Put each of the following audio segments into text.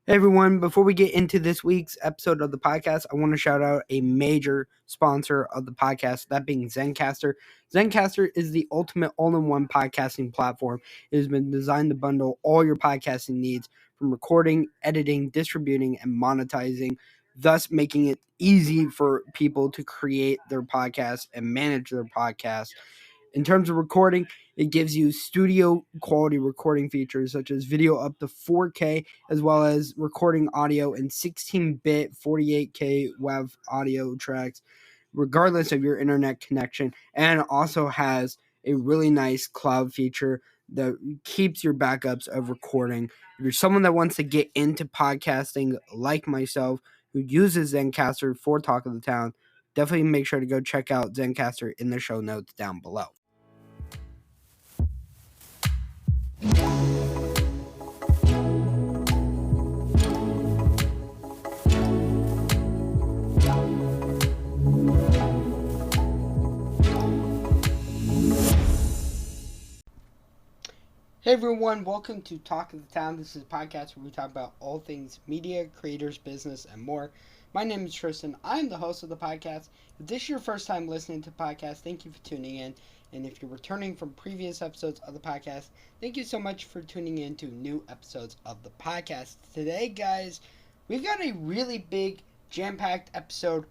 Hey everyone, before we get into this week's episode of the podcast, I want to shout out a major sponsor of the podcast, that being Zencastr. Zencastr is the ultimate all-in-one podcasting platform. It has been designed to bundle all your podcasting needs from recording, editing, distributing, and monetizing, thus making it easy for people to create their podcast and manage their podcast. In terms of recording, it gives you studio quality recording features such as video up to 4K, as well as recording audio in 16-bit 48K WAV audio tracks, regardless of your internet connection, and also has a really nice cloud feature that keeps your backups of recording. If you're someone that wants to get into podcasting like myself, who uses Zencastr for Talk of the Town, definitely make sure to go check out Zencastr in the show notes down below. Hey everyone, welcome to Talk of the Town. This is a podcast where we talk about all things media, creators, business, and more. My name is Tristin. I'm the host of the podcast. If this is your first time listening to the podcast, thank you for tuning in. And if you're returning from previous episodes of the podcast, thank you so much for tuning in to new episodes of the podcast. Today, guys, we've got a really big, jam-packed episode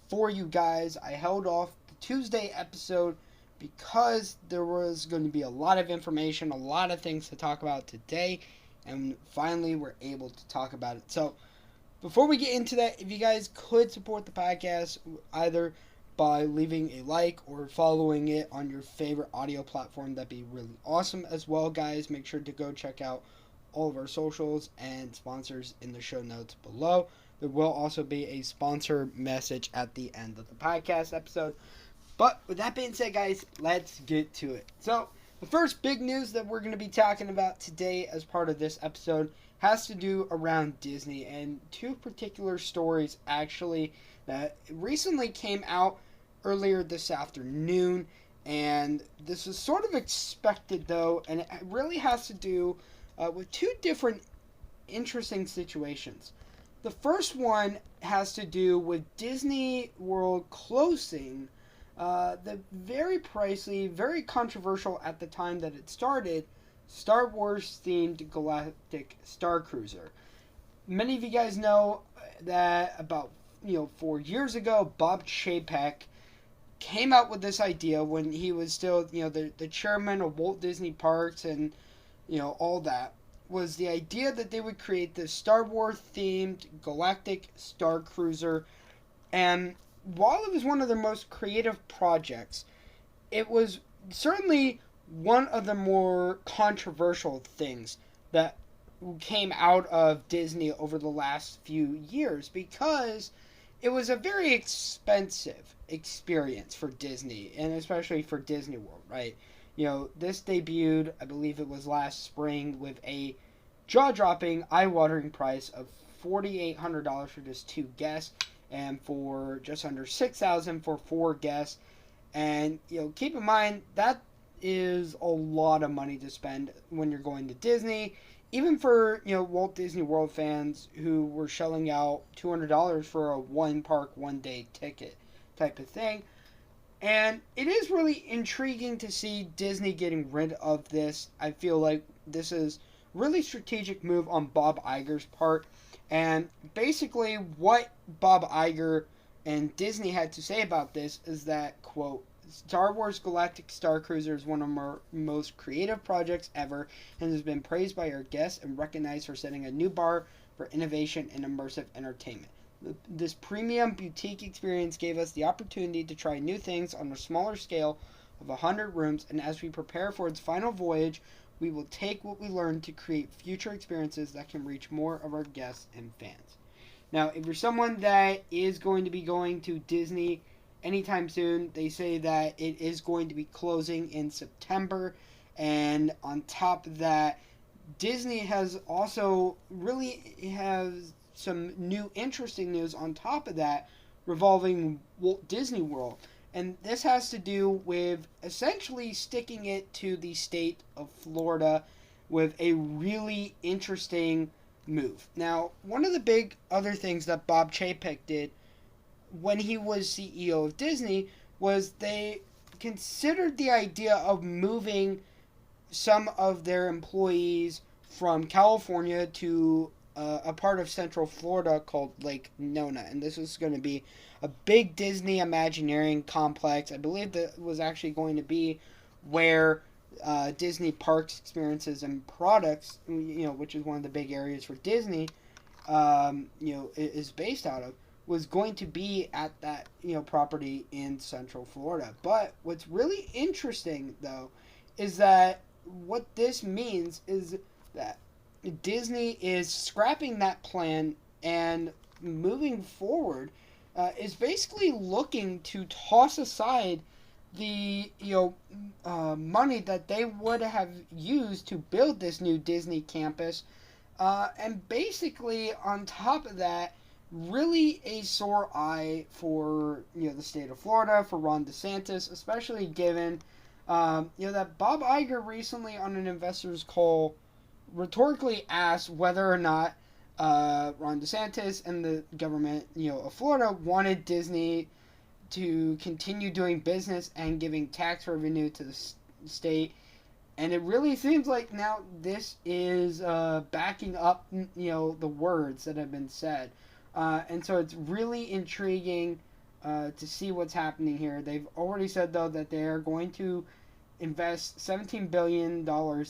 for you guys. I held off the Tuesday episode because there was going to be a lot of information, a lot of things to talk about today, and finally we're able to talk about it. So before we get into that, if you guys could support the podcast either by leaving a like or following it on your favorite audio platform, that'd be really awesome. As well, guys, make sure to go check out all of our socials and sponsors in the show notes below. There will also be a sponsor message at the end of the podcast episode. But with that being said, guys, let's get to it. So the first big news that we're going to be talking about today as part of this episode has to do around Disney, and two particular stories actually that recently came out earlier this afternoon. And this is sort of expected though, and it really has to do with two different interesting situations. The first one has to do with Disney World closing the very pricey, very controversial at the time that it started, Star Wars themed Galactic Star Cruiser. Many of you guys know that about 4 years ago, Bob Chapek came out with this idea when he was still the chairman of Walt Disney Parks and all that. Was the idea that they would create this Star Wars themed Galactic Star Cruiser. And while it was one of their most creative projects, it was certainly one of the more controversial things that came out of Disney over the last few years, because it was a very expensive experience for Disney, and especially for Disney World, right? This debuted, I believe it was last spring, with a jaw-dropping, eye-watering price of $4,800 for just 2 guests, and for just under $6,000 for 4 guests. And keep in mind that is a lot of money to spend when you're going to Disney, even for Walt Disney World fans who were shelling out $200 for a one park, 1 day ticket type of thing. And it is really intriguing to see Disney getting rid of this. I feel like this is really strategic move on Bob Iger's part. And basically what Bob Iger and Disney had to say about this is that, quote, Star Wars Galactic Star Cruiser is one of our most creative projects ever and has been praised by our guests and recognized for setting a new bar for innovation and immersive entertainment. This premium boutique experience gave us the opportunity to try new things on a smaller scale of 100 rooms, and as we prepare for its final voyage, we will take what we learned to create future experiences that can reach more of our guests and fans. Now, if you're someone that is going to be going to Disney anytime soon, they say that it is going to be closing in September. And on top of that, Disney has also really has some new interesting news on top of that revolving Walt Disney World. And this has to do with essentially sticking it to the state of Florida with a really interesting move. Now, one of the big other things that Bob Chapek did when he was CEO of Disney was they considered the idea of moving some of their employees from California to a part of Central Florida called Lake Nona. And this was going to be a big Disney Imagineering complex. I believe that was actually going to be where Disney Parks, Experiences, and Products, which is one of the big areas for Disney, is based out of, was going to be at that, property in Central Florida. But what's really interesting, though, is that what this means is that Disney is scrapping that plan and moving forward is basically looking to toss aside the money that they would have used to build this new Disney campus, and basically on top of that, really a sore eye for the state of Florida, for Ron DeSantis, especially given that Bob Iger recently on an investors call rhetorically asked whether or not Ron DeSantis and the government of Florida wanted Disney to continue doing business and giving tax revenue to the state. And it really seems like now this is backing up the words that have been said. And so it's really intriguing to see what's happening here. They've already said, though, that they are going to invest $17 billion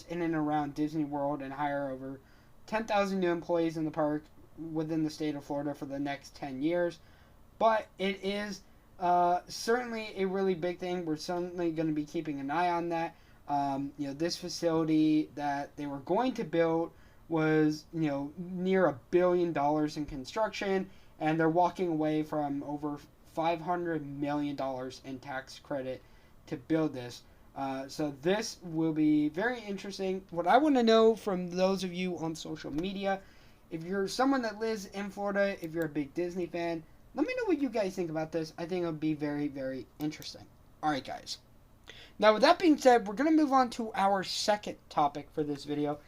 in and around Disney World and hire over 10,000 new employees in the park within the state of Florida for the next 10 years. But it is certainly a really big thing. We're certainly going to be keeping an eye on that. This facility that they were going to build was, near $1 billion in construction, and they're walking away from over $500 million in tax credit to build this. So this will be very interesting. What I want to know from those of you on social media, if you're someone that lives in Florida, if you're a big Disney fan, let me know what you guys think about this. I think it'll be very, very interesting. Alright, guys. Now, with that being said, we're going to move on to our second topic for this video.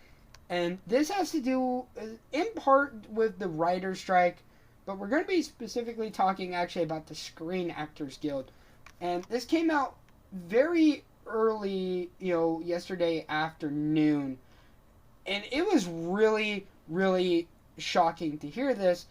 And this has to do, in part, with the writer's strike. But we're going to be specifically talking, actually, about the Screen Actors Guild. And this came out very early, yesterday afternoon. And it was really, really shocking to hear this,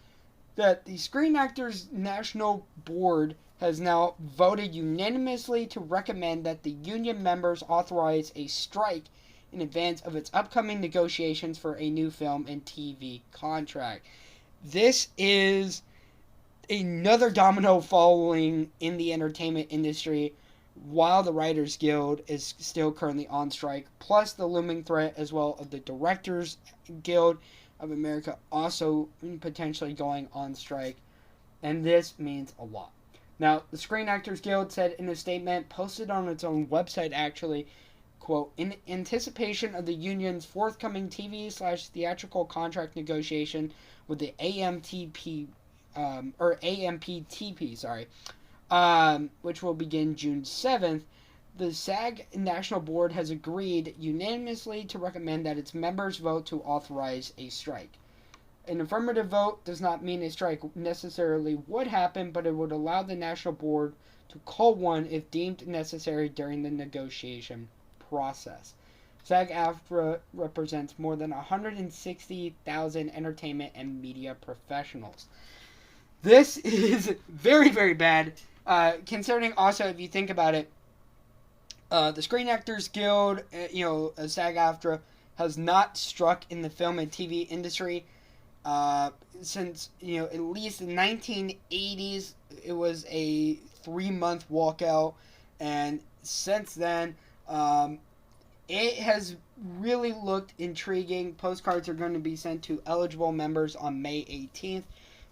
that the Screen Actors National Board has now voted unanimously to recommend that the union members authorize a strike in advance of its upcoming negotiations for a new film and TV contract. This is another domino falling in the entertainment industry while the Writers Guild is still currently on strike, plus the looming threat as well of the Directors Guild of America also potentially going on strike. And this means a lot. Now, the Screen Actors Guild said in a statement posted on its own website, actually, quote, in anticipation of the union's forthcoming TV/theatrical contract negotiation with the AMPTP, which will begin June 7th, the SAG National Board has agreed unanimously to recommend that its members vote to authorize a strike. An affirmative vote does not mean a strike necessarily would happen, but it would allow the National Board to call one if deemed necessary during the negotiation process. SAG-AFTRA represents more than 160,000 entertainment and media professionals. This is very, very bad, concerning also, if you think about it, the Screen Actors Guild, SAG-AFTRA, has not struck in the film and TV industry since, at least the 1980s. It was a 3-month walkout, and since then, it has really looked intriguing. Postcards are going to be sent to eligible members on May 18th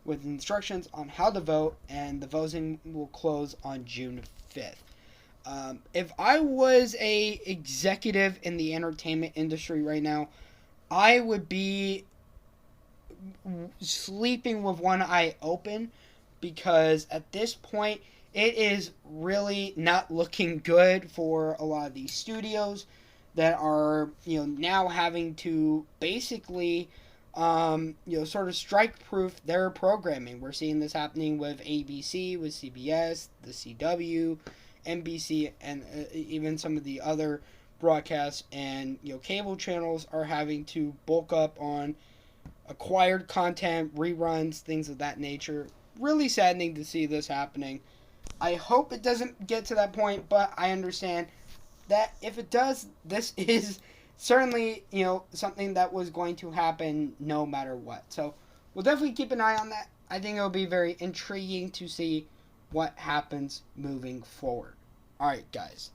with instructions on how to vote, and the voting will close on June 5th. If I was a executive in the entertainment industry right now, I would be sleeping with one eye open, because at this point it is really not looking good for a lot of these studios that are now having to basically sort of strike-proof their programming. We're seeing this happening with ABC, with CBS, the CW, NBC, and even some of the other broadcasts and cable channels are having to bulk up on acquired content, reruns, things of that nature. Really saddening to see this happening. I hope it doesn't get to that point, but I understand that if it does, this is certainly, something that was going to happen no matter what. So we'll definitely keep an eye on that. I think it'll be very intriguing to see what happens moving forward. Alright, guys.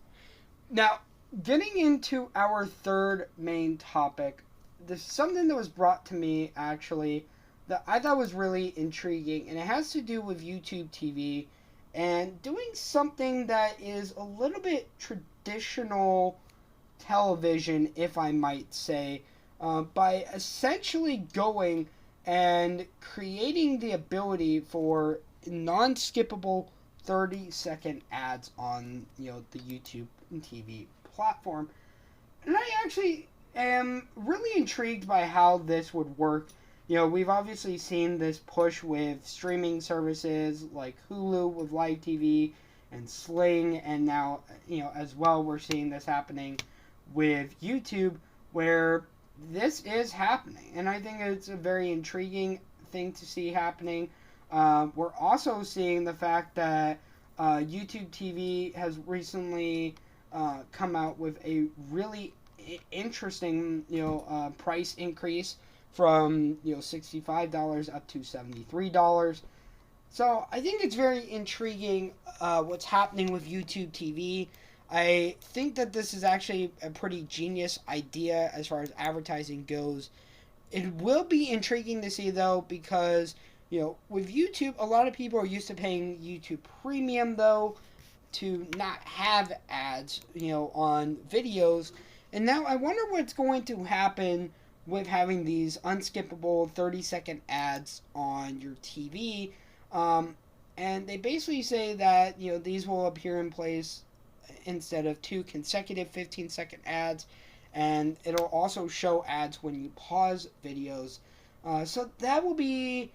Now, getting into our third main topic, this is something that was brought to me, actually, that I thought was really intriguing, and it has to do with YouTube TV and doing something that is a little bit traditional television, if I might say, by essentially going and creating the ability for non-skippable 30-second ads on the YouTube TV platform. And I actually am really intrigued by how this would work. We've obviously seen this push with streaming services like Hulu with live TV and Sling, and now, as well, we're seeing this happening with YouTube, where this is happening. And I think it's a very intriguing thing to see happening. We're also seeing the fact that YouTube TV has recently come out with a really interesting, price increase from $65 up to $73. So I think it's very intriguing what's happening with YouTube TV. I think that this is actually a pretty genius idea as far as advertising goes. It will be intriguing to see, though, because with YouTube, a lot of people are used to paying YouTube Premium, though, to not have ads on videos. And now I wonder what's going to happen with having these unskippable 30-second ads on your TV. And they basically say that, these will appear in place instead of 2 consecutive 15-second ads. And it'll also show ads when you pause videos. So that will be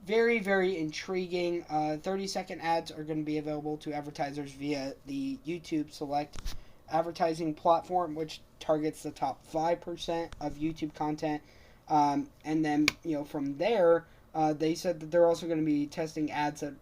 very, very intriguing. 30-second ads are going to be available to advertisers via the YouTube Select advertising platform, which targets the top 5% of YouTube content. And then, from there, they said that they're also going to be testing ads that,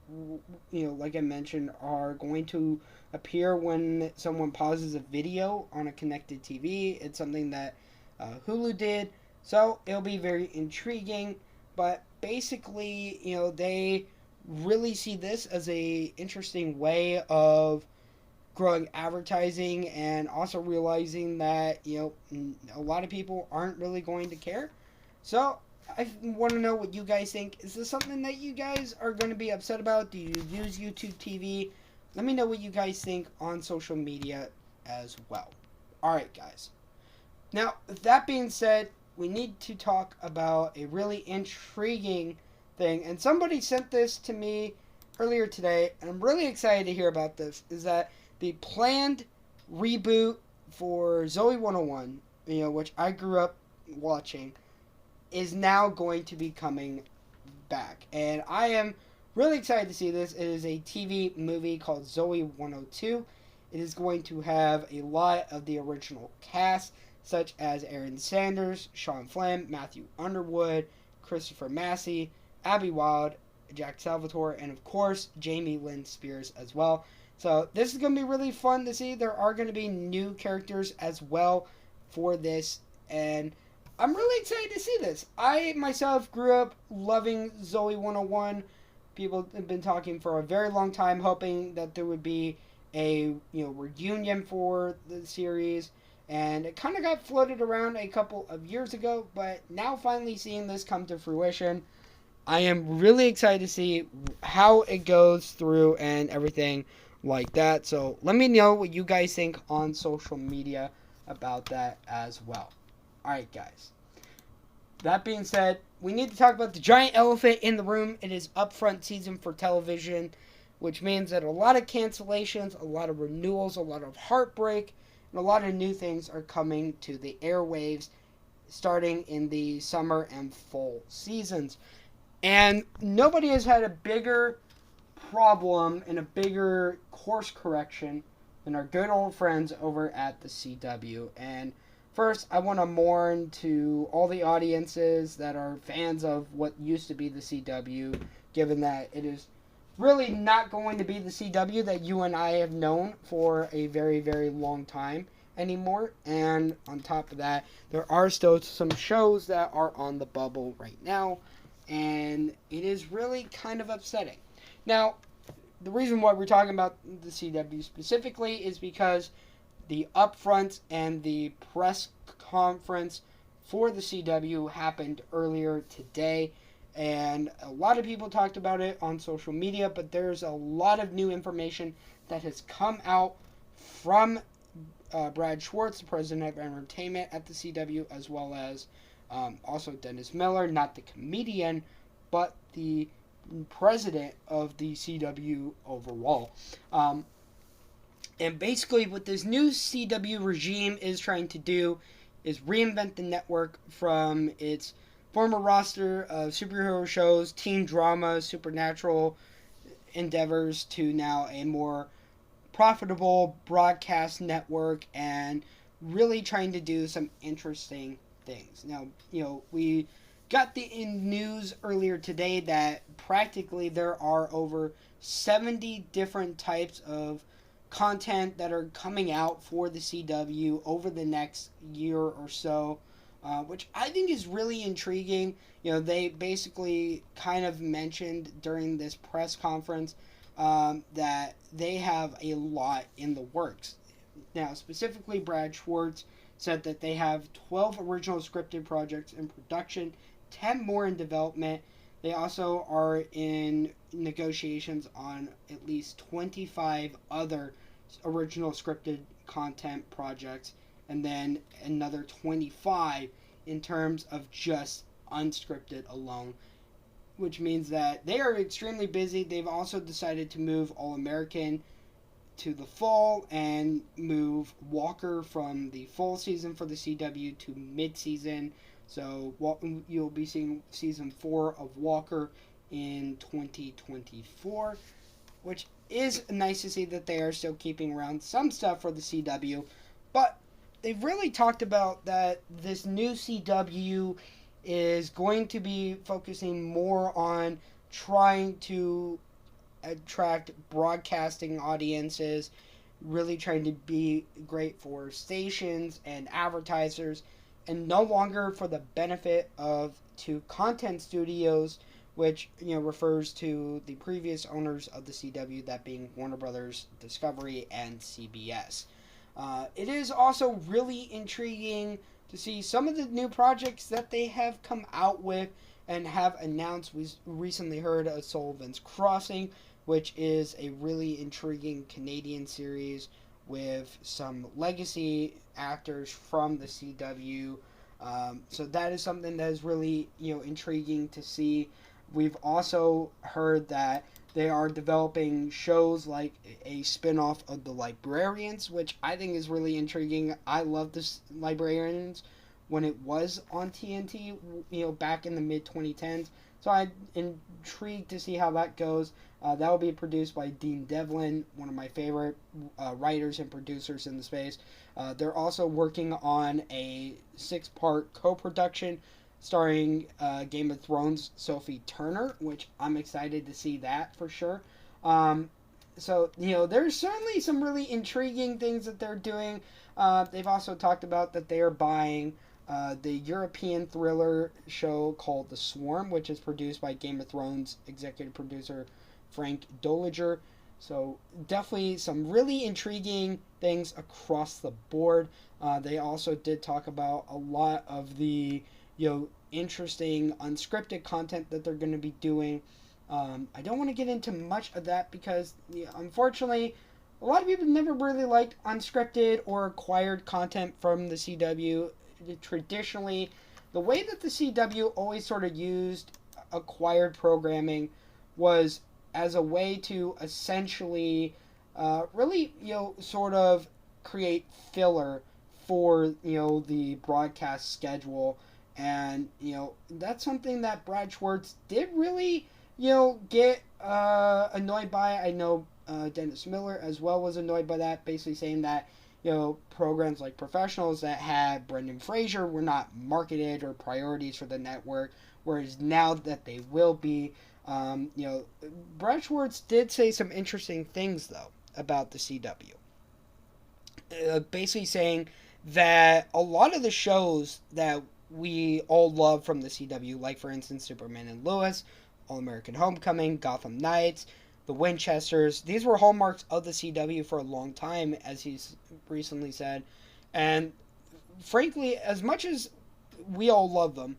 like I mentioned, are going to appear when someone pauses a video on a connected TV. It's something that Hulu did. So it'll be very intriguing. But basically, they really see this as a interesting way of growing advertising, and also realizing that a lot of people aren't really going to care. So I want to know what you guys think. Is this something that you guys are going to be upset about? Do you use YouTube TV? Let me know what you guys think on social media as well. Alright, guys. Now, with that being said, we need to talk about a really intriguing thing. And somebody sent this to me earlier today, and I'm really excited to hear about this. Is that the planned reboot for Zoe 101, which I grew up watching, is now going to be coming back. And I am really excited to see this. It is a TV movie called Zoe 102. It is going to have a lot of the original cast, such as Aaron Sanders, Sean Flynn, Matthew Underwood, Christopher Massey, Abby Wilde, Jack Salvatore, and of course, Jamie Lynn Spears as well. So this is going to be really fun to see. There are going to be new characters as well for this, and I'm really excited to see this. I myself grew up loving Zoe 101. People have been talking for a very long time, hoping that there would be a reunion for the series, and it kind of got floated around a couple of years ago, but now finally seeing this come to fruition, I am really excited to see how it goes through and everything like that. So let me know what you guys think on social media about that as well. Alright, guys. That being said, we need to talk about the giant elephant in the room. It is upfront season for television, which means that a lot of cancellations, a lot of renewals, a lot of heartbreak, and a lot of new things are coming to the airwaves starting in the summer and fall seasons. And nobody has had a bigger problem and a bigger course correction than our good old friends over at the CW. And first, I want to mourn to all the audiences that are fans of what used to be the CW, given that it is really not going to be the CW that you and I have known for a very, very long time anymore. And on top of that, there are still some shows that are on the bubble right now, and it is really kind of upsetting. Now, the reason why we're talking about the CW specifically is because the upfront and the press conference for the CW happened earlier today, and a lot of people talked about it on social media, but there's a lot of new information that has come out from Brad Schwartz, the president of entertainment at the CW, as well as also Dennis Miller, not the comedian, but the president of the CW overall. And basically, what this new CW regime is trying to do is reinvent the network from its former roster of superhero shows, teen drama, supernatural endeavors to now a more profitable broadcast network and really trying to do some interesting things. Now, we got the news earlier today that practically there are over 70 different types of content that are coming out for the CW over the next year or so, which I think is really intriguing. They basically kind of mentioned during this press conference that they have a lot in the works. Now, specifically, Brad Schwartz said that they have 12 original scripted projects in production, 10 more in development. They also are in negotiations on at least 25 other original scripted content projects, and then another 25 in terms of just unscripted alone, which means that they are extremely busy. They've also decided to move All American to the fall and move Walker from the fall season for the CW to mid-season. So you'll be seeing season 4 of Walker in 2024, which is nice to see that they are still keeping around some stuff for the CW. But they've really talked about that this new CW is going to be focusing more on trying to attract broadcasting audiences, really trying to be great for stations and advertisers, and no longer for the benefit of two content studios, which refers to the previous owners of the CW, that being Warner Brothers Discovery and CBS. It is also really intriguing to see some of the new projects that they have come out with and have announced. We recently heard of Sullivan's Crossing, which is a really intriguing Canadian series with some legacy actors from the CW. So that is something that is really intriguing to see. We've also heard that they are developing shows like a spin-off of The Librarians, which I think is really intriguing. I love this Librarians when it was on TNT, back in the mid-2010s. So I'm intrigued to see how that goes. That will be produced by Dean Devlin, one of my favorite writers and producers in the space. They're also working on a 6-part co-production starring Game of Thrones Sophie Turner, which I'm excited to see that for sure. So, there's certainly some really intriguing things that they're doing. They've also talked about that they are buying the European thriller show called The Swarm, which is produced by Game of Thrones executive producer Frank Doliger. So definitely some really intriguing things across the board. They also did talk about a lot of the interesting unscripted content that they're going to be doing. I don't want to get into much of that because unfortunately a lot of people never really liked unscripted or acquired content from the CW. Traditionally, the way that the CW always sort of used acquired programming was as a way to essentially really sort of create filler for, the broadcast schedule. And, that's something that Brad Schwartz did really, get annoyed by. I know Dennis Miller as well was annoyed by that, basically saying that, programs like Professionals that had Brendan Fraser were not marketed or priorities for the network, whereas now that they will be. Brad Schwartz did say some interesting things, though, about the CW. Basically saying that a lot of the shows that we all love from the CW, like, for instance, Superman and Lois, All American Homecoming, Gotham Knights, The Winchesters, these were hallmarks of the CW for a long time, as he's recently said. And frankly, as much as we all love them,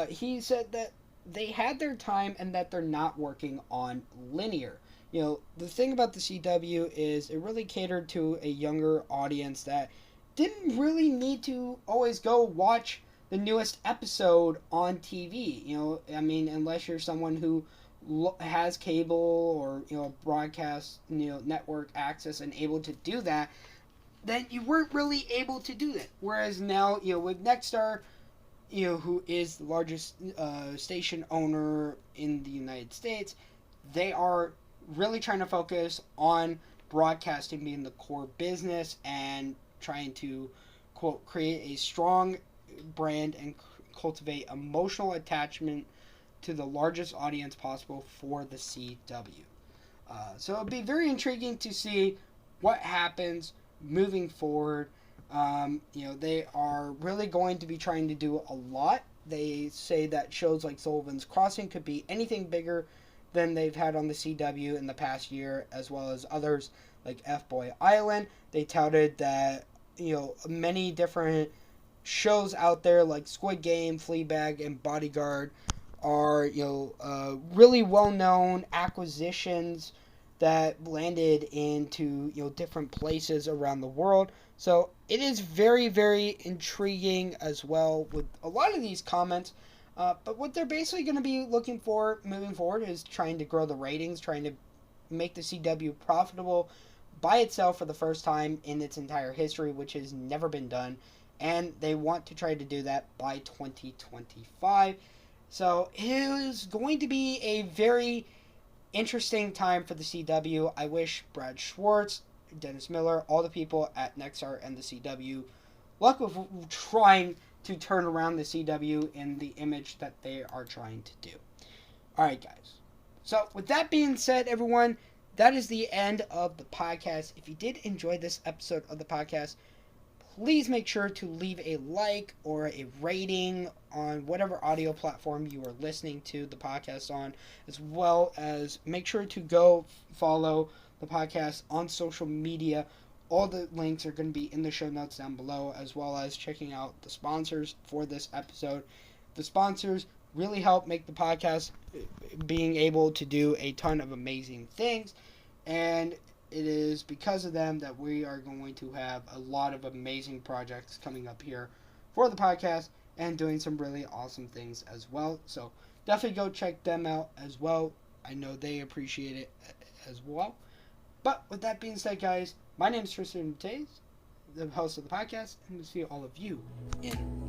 he said that they had their time and that they're not working on linear. The thing about the CW is it really catered to a younger audience that didn't really need to always go watch the newest episode on TV. Unless you're someone who has cable or broadcast network access and able to do that, then you weren't really able to do that. Whereas now, with Nexstar, who is the largest station owner in the United States, they are really trying to focus on broadcasting being the core business and trying to, quote, create a strong brand and cultivate emotional attachment to the largest audience possible for the CW. So it'll be very intriguing to see what happens moving forward. They are really going to be trying to do a lot. They say that shows like Sullivan's Crossing could be anything bigger than they've had on the CW in the past year, as well as others like F-Boy Island. They touted that, many different shows out there like Squid Game, Fleabag, and Bodyguard are, really well-known acquisitions that landed into, different places around the world. So it is very, very intriguing as well with a lot of these comments. But what they're basically going to be looking for moving forward is trying to grow the ratings, trying to make the CW profitable by itself for the first time in its entire history, which has never been done. And they want to try to do that by 2025. So it is going to be a very interesting time for the CW. I wish Brad Schwartz, Dennis Miller, all the people at Nexstar and the CW luck with trying to turn around the CW in the image that they are trying to do. Alright, guys. So, with that being said, everyone, that is the end of the podcast. If you did enjoy this episode of the podcast, please make sure to leave a like or a rating on whatever audio platform you are listening to the podcast on, as well as make sure to go follow the podcast on social media. All the links are going to be in the show notes down below, as well as checking out the sponsors for this episode. The sponsors really help make the podcast being able to do a ton of amazing things, and it is because of them that we are going to have a lot of amazing projects coming up here for the podcast and doing some really awesome things as well. So definitely go check them out as well. I know they appreciate it as well. But with that being said, guys, my name is Tristin, the host of the podcast, and we'll see all of you in